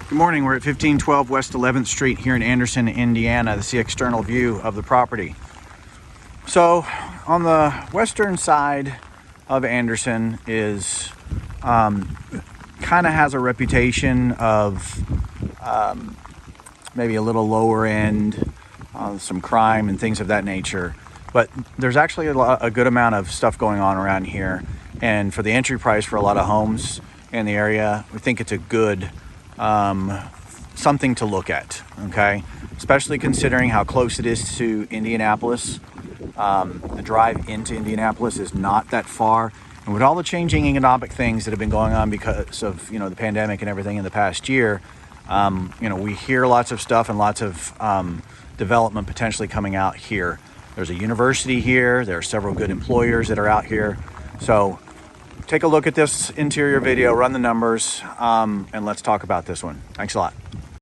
Good morning. We're at 1512 West 11th Street here in Anderson, Indiana. This is the external view of the property. So on the western side of Anderson is kind of has a reputation of maybe a little lower end, some crime and things of that nature. But there's actually a good amount of stuff going on around here. And for the entry price for a lot of homes in the area, we think it's a good something to look at, okay? Especially considering how close it is to Indianapolis. The drive into Indianapolis is not that far. And with all the changing economic things that have been going on because of, the pandemic and everything in the past year, we hear lots of stuff and lots of development potentially coming out here. There's a university here. There are several good employers that are out here. So take a look at this interior video, run the numbers, and let's talk about this one. Thanks a lot.